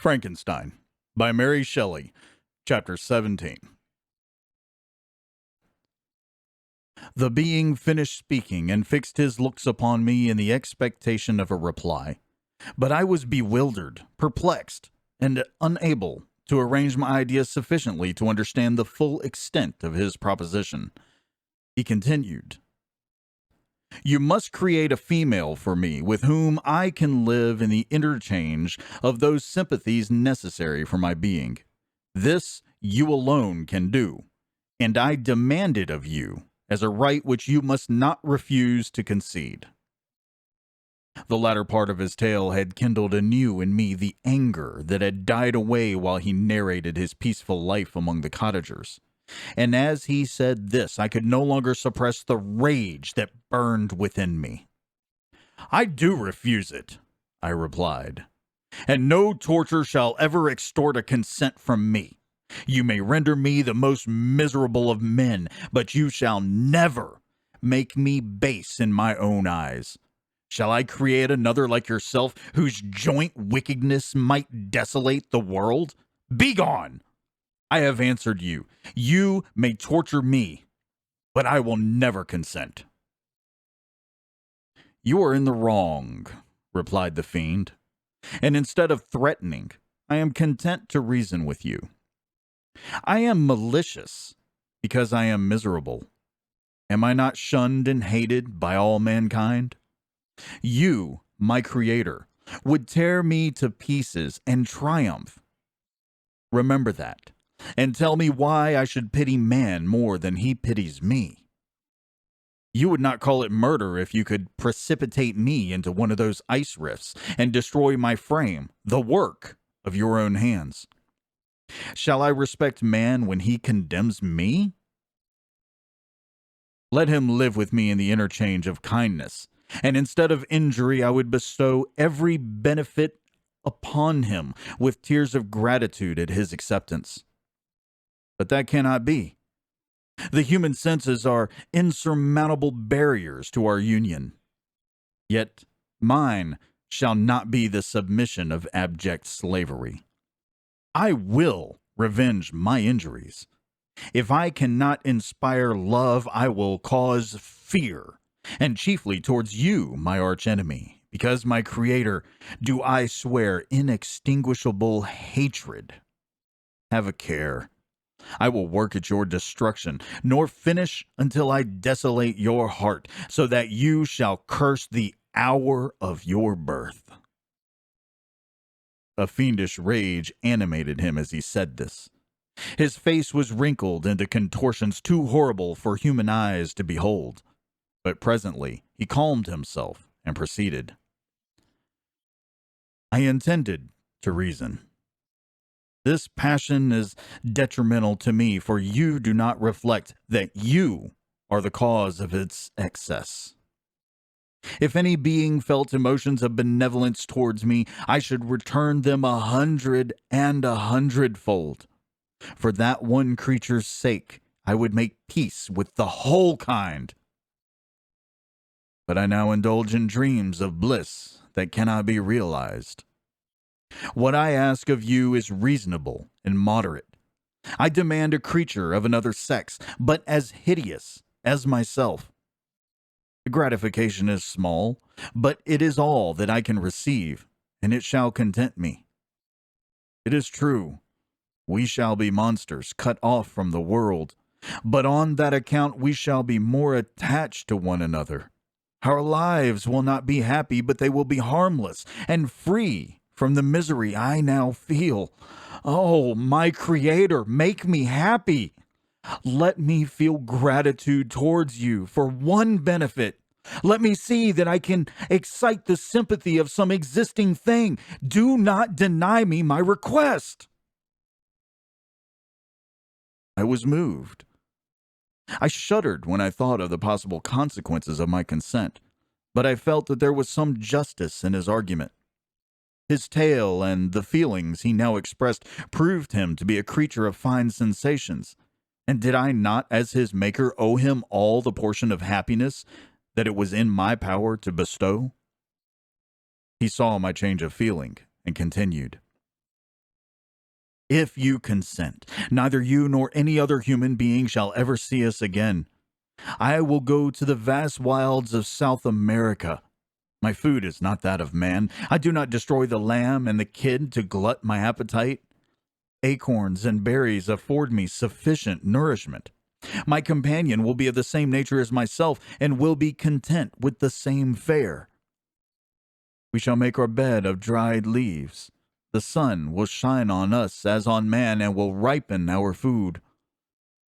Frankenstein by Mary Shelley, Chapter 17. The being finished speaking and fixed his looks upon me in the expectation of a reply. But I was bewildered, perplexed, and unable to arrange my ideas sufficiently to understand the full extent of his proposition. He continued, "You must create a female for me with whom I can live in the interchange of those sympathies necessary for my being. This you alone can do, and I demand it of you as a right which you must not refuse to concede." The latter part of his tale had kindled anew in me the anger that had died away while he narrated his peaceful life among the cottagers. And as he said this, I could no longer suppress the rage that burned within me. "I do refuse it," I replied, "and no torture shall ever extort a consent from me. You may render me the most miserable of men, but you shall never make me base in my own eyes. Shall I create another like yourself, whose joint wickedness might desolate the world? Begone! I have answered you. You may torture me, but I will never consent." "You are in the wrong," replied the fiend, "and instead of threatening, I am content to reason with you. I am malicious because I am miserable. Am I not shunned and hated by all mankind? You, my creator, would tear me to pieces and triumph. Remember that, and tell me why I should pity man more than he pities me. You would not call it murder if you could precipitate me into one of those ice rifts and destroy my frame, the work of your own hands. Shall I respect man when he condemns me? Let him live with me in the interchange of kindness, and instead of injury I would bestow every benefit upon him with tears of gratitude at his acceptance. But that cannot be. The human senses are insurmountable barriers to our union. Yet mine shall not be the submission of abject slavery. I will revenge my injuries. If I cannot inspire love, I will cause fear, and chiefly towards you, my archenemy, because my Creator, do I swear inextinguishable hatred. Have a care. I will work at your destruction, nor finish until I desolate your heart, so that you shall curse the hour of your birth." A fiendish rage animated him as he said this. His face was wrinkled into contortions too horrible for human eyes to behold. But presently he calmed himself and proceeded. "I intended to reason. This passion is detrimental to me, for you do not reflect that you are the cause of its excess. If any being felt emotions of benevolence towards me, I should return them 100 and 100-fold. For that one creature's sake, I would make peace with the whole kind. But I now indulge in dreams of bliss that cannot be realized. What I ask of you is reasonable and moderate. I demand a creature of another sex, but as hideous as myself. The gratification is small, but it is all that I can receive, and it shall content me. It is true, we shall be monsters cut off from the world, but on that account we shall be more attached to one another. Our lives will not be happy, but they will be harmless and free from the misery I now feel. Oh, my Creator, make me happy. Let me feel gratitude towards you for one benefit. Let me see that I can excite the sympathy of some existing thing. Do not deny me my request." I was moved. I shuddered when I thought of the possible consequences of my consent, but I felt that there was some justice in his argument. His tale and the feelings he now expressed proved him to be a creature of fine sensations, and did I not, as his maker, owe him all the portion of happiness that it was in my power to bestow? He saw my change of feeling and continued. If you consent, neither you nor any other human being shall ever see us again. I will go to the vast wilds of South America. My food is not that of man. I do not destroy the lamb and the kid to glut my appetite. Acorns and berries afford me sufficient nourishment. My companion will be of the same nature as myself, and will be content with the same fare. We shall make our bed of dried leaves. The sun will shine on us as on man, and will ripen our food.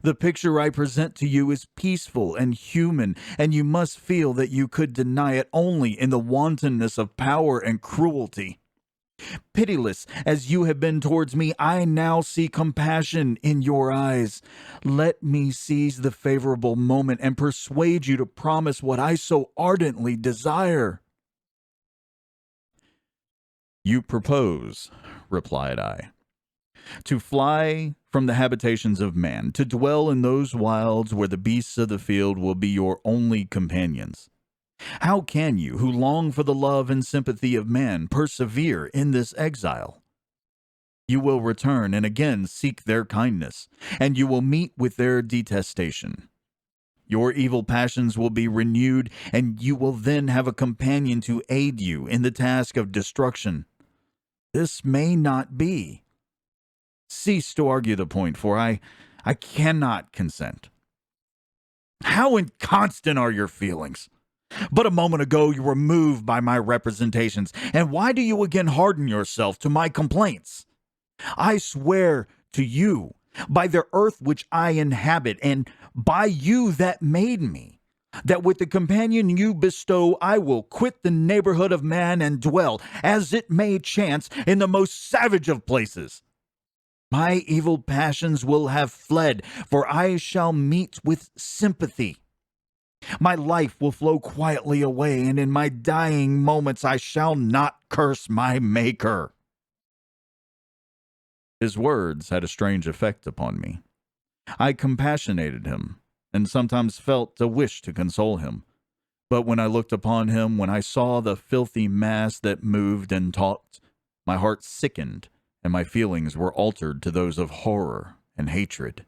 The picture I present to you is peaceful and human, and you must feel that you could deny it only in the wantonness of power and cruelty. Pitiless as you have been towards me, I now see compassion in your eyes. Let me seize the favorable moment and persuade you to promise what I so ardently desire. You propose, replied I, to fly from the habitations of man, to dwell in those wilds where the beasts of the field will be your only companions. How can you, who long for the love and sympathy of man, persevere in this exile? You will return and again seek their kindness, and you will meet with their detestation. Your evil passions will be renewed, and you will then have a companion to aid you in the task of destruction. This may not be. Cease to argue the point, for I cannot consent. How inconstant are your feelings! But a moment ago you were moved by my representations, and why do you again harden yourself to my complaints? I swear to you, by the earth which I inhabit, and by you that made me, that with the companion you bestow I will quit the neighborhood of man and dwell, as it may chance, in the most savage of places. My evil passions will have fled, for I shall meet with sympathy. My life will flow quietly away, and in my dying moments I shall not curse my Maker. His words had a strange effect upon me. I compassionated him, and sometimes felt a wish to console him. But when I looked upon him, when I saw the filthy mass that moved and talked, my heart sickened, and my feelings were altered to those of horror and hatred.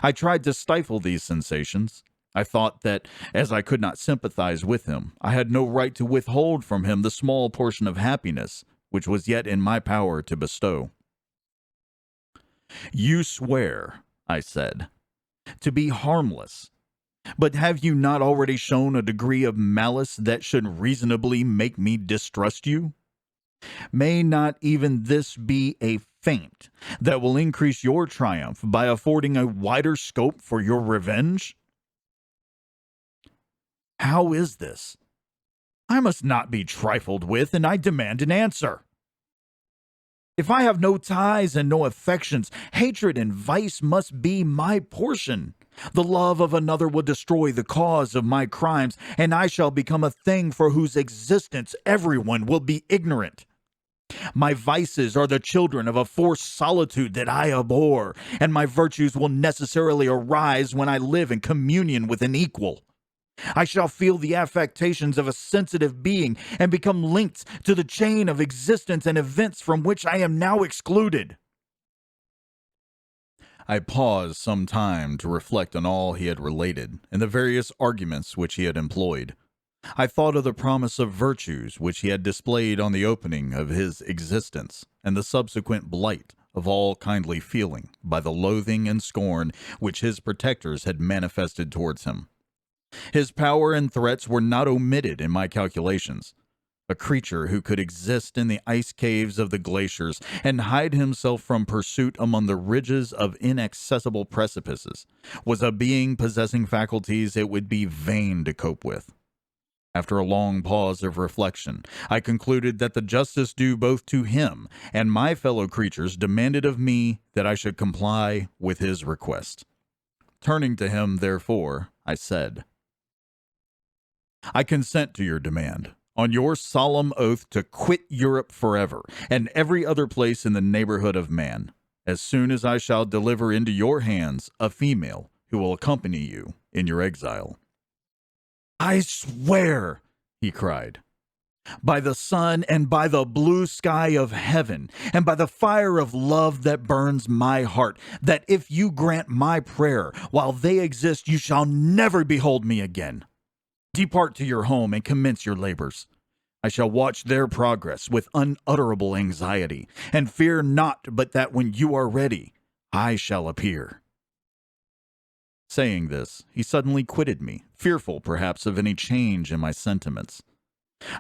I tried to stifle these sensations. I thought that, as I could not sympathize with him, I had no right to withhold from him the small portion of happiness which was yet in my power to bestow. You swear, I said, to be harmless, but have you not already shown a degree of malice that should reasonably make me distrust you? May not even this be a feint that will increase your triumph by affording a wider scope for your revenge? How is this? I must not be trifled with, and I demand an answer. If I have no ties and no affections, hatred and vice must be my portion. The love of another will destroy the cause of my crimes, and I shall become a thing for whose existence everyone will be ignorant. My vices are the children of a forced solitude that I abhor, and my virtues will necessarily arise when I live in communion with an equal. I shall feel the affectations of a sensitive being and become linked to the chain of existence and events from which I am now excluded. I paused some time to reflect on all he had related and the various arguments which he had employed. I thought of the promise of virtues which he had displayed on the opening of his existence, and the subsequent blight of all kindly feeling by the loathing and scorn which his protectors had manifested towards him. His power and threats were not omitted in my calculations. A creature who could exist in the ice caves of the glaciers and hide himself from pursuit among the ridges of inaccessible precipices was a being possessing faculties it would be vain to cope with. After a long pause of reflection, I concluded that the justice due both to him and my fellow creatures demanded of me that I should comply with his request. Turning to him, therefore, I said, I consent to your demand, on your solemn oath to quit Europe forever, and every other place in the neighborhood of man, as soon as I shall deliver into your hands a female who will accompany you in your exile. I swear, he cried. by the sun and by the blue sky of heaven, and by the fire of love that burns my heart, that if you grant my prayer while they exist, you shall never behold me again. Depart to your home and commence your labors. I shall watch their progress with unutterable anxiety, and fear not but that when you are ready, I shall appear. Saying this, he suddenly quitted me, fearful perhaps of any change in my sentiments.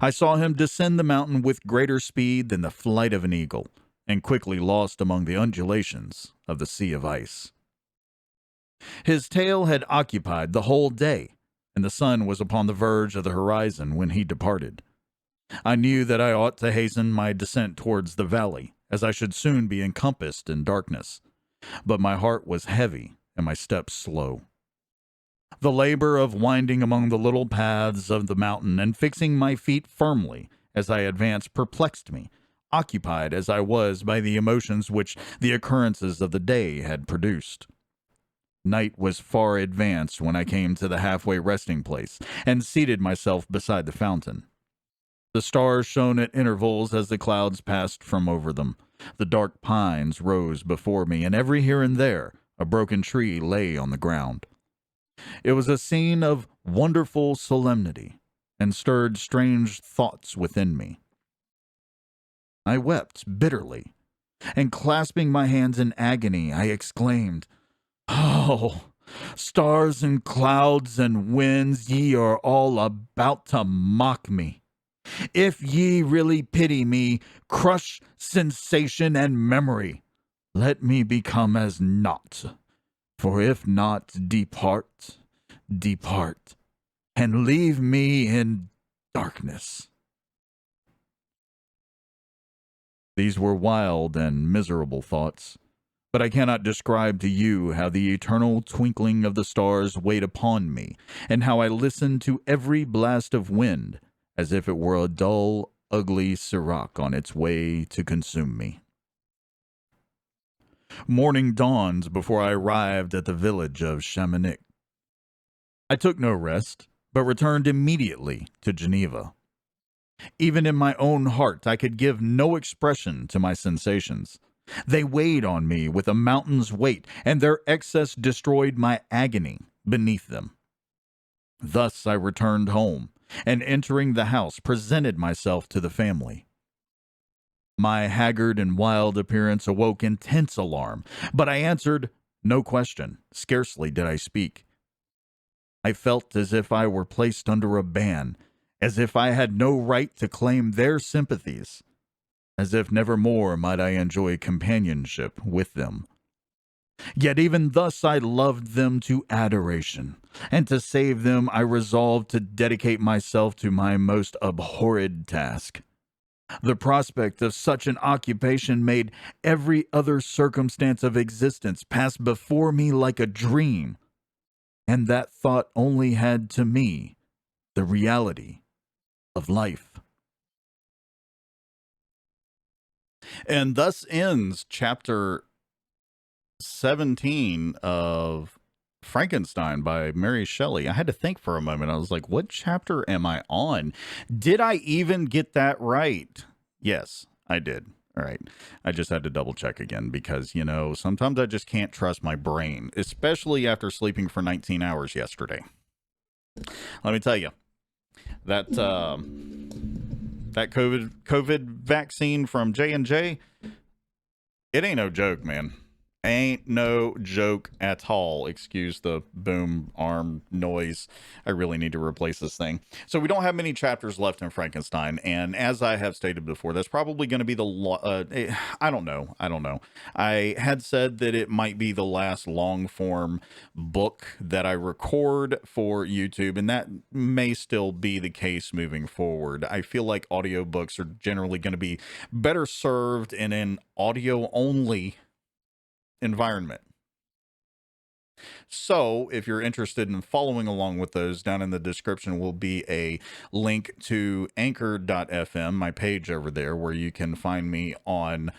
I saw him descend the mountain with greater speed than the flight of an eagle, and quickly lost among the undulations of the sea of ice. His tale had occupied the whole day, and the sun was upon the verge of the horizon when he departed. I knew that I ought to hasten my descent towards the valley, as I should soon be encompassed in darkness, but my heart was heavy and my steps slow. The labor of winding among the little paths of the mountain and fixing my feet firmly as I advanced perplexed me, occupied as I was by the emotions which the occurrences of the day had produced. Night was far advanced when I came to the halfway resting place and seated myself beside the fountain. The stars shone at intervals as the clouds passed from over them. The dark pines rose before me, and every here and there a broken tree lay on the ground. It was a scene of wonderful solemnity, and stirred strange thoughts within me. I wept bitterly, and clasping my hands in agony, I exclaimed, "Oh, stars and clouds and winds, ye are all about to mock me. If ye really pity me, crush sensation and memory. Let me become as naught. For if not, depart, depart, and leave me in darkness." These were wild and miserable thoughts, but I cannot describe to you how the eternal twinkling of the stars weighed upon me, and how I listened to every blast of wind, as if it were a dull, ugly siroc on its way to consume me. Morning dawns before I arrived at the village of Chamonix. I took no rest, but returned immediately to Geneva. Even in my own heart I could give no expression to my sensations. They weighed on me with a mountain's weight, and their excess destroyed my agony beneath them. Thus I returned home, and entering the house, presented myself to the family. My haggard and wild appearance awoke intense alarm, but I answered no question. Scarcely did I speak. I felt as if I were placed under a ban, as if I had no right to claim their sympathies, as if never more might I enjoy companionship with them. Yet even thus I loved them to adoration, and to save them I resolved to dedicate myself to my most abhorred task. The prospect of such an occupation made every other circumstance of existence pass before me like a dream, and that thought only had to me the reality of life. And thus ends chapter 17 of Frankenstein by Mary Shelley. I had to think for a moment. I was like, what chapter am I on? Did I even get that right? Yes, I did. All right. I just had to double check again because, sometimes I just can't trust my brain, especially after sleeping for 19 hours yesterday. Let me tell you, that COVID vaccine from J&J, it ain't no joke, man. Ain't no joke at all. Excuse the boom arm noise. I really need to replace this thing. So we don't have many chapters left in Frankenstein, and as I have stated before, that's probably going to be the I don't know. I had said that it might be the last long form book that I record for YouTube, and that may still be the case moving forward. I feel like audiobooks are generally going to be better served in an audio only environment. So if you're interested in following along with those, down in the description will be a link to anchor.fm, my page over there, where you can find me on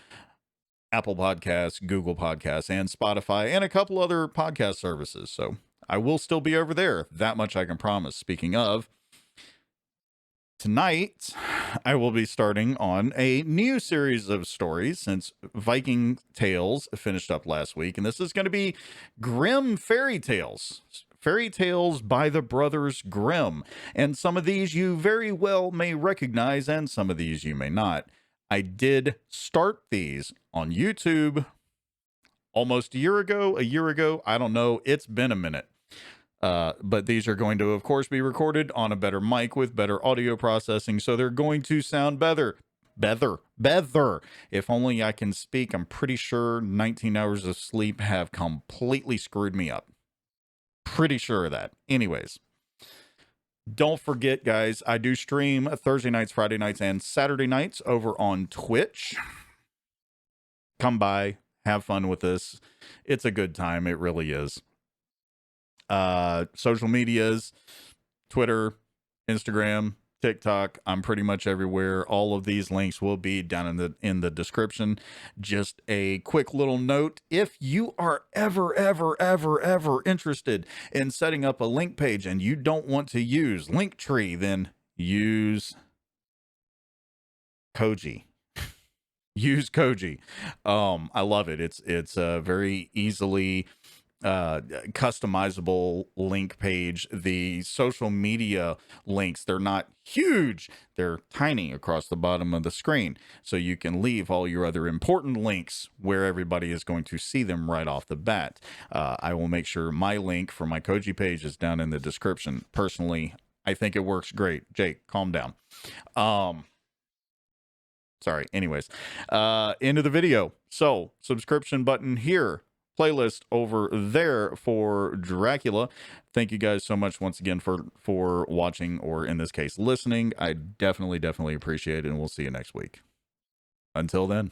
Apple Podcasts, Google Podcasts, and Spotify, and a couple other podcast services. So I will still be over there. That much I can promise. Speaking of, tonight, I will be starting on a new series of stories since Viking Tales finished up last week. And this is going to be Grimm fairy tales. Fairy tales by the Brothers Grimm. And some of these you very well may recognize, and some of these you may not. I did start these on YouTube almost a year ago. I don't know. It's been a minute. But these are going to, of course, be recorded on a better mic with better audio processing, so they're going to sound better. If only I can speak. I'm pretty sure 19 hours of sleep have completely screwed me up. Pretty sure of that. Anyways, don't forget, guys, I do stream Thursday nights, Friday nights, and Saturday nights over on Twitch. Come by, have fun with this. It's a good time. It really is. Social medias, Twitter, Instagram, TikTok. I'm pretty much everywhere. All of these links will be down in the description. Just a quick little note: if you are ever interested in setting up a link page and you don't want to use Linktree, then use Koji. Use Koji. I love it. It's very easily customizable link page. The social media links, they're not huge, they're tiny across the bottom of the screen, so you can leave all your other important links where everybody is going to see them right off the bat. I will make sure my link for my Koji page is down in the description. Personally, I think it works great. Jake, calm down. Sorry. Anyways, end of the video. So subscription button here, playlist over there for Dracula. Thank you guys so much once again for watching, or in this case listening. I definitely appreciate it, and we'll see you next week. Until then.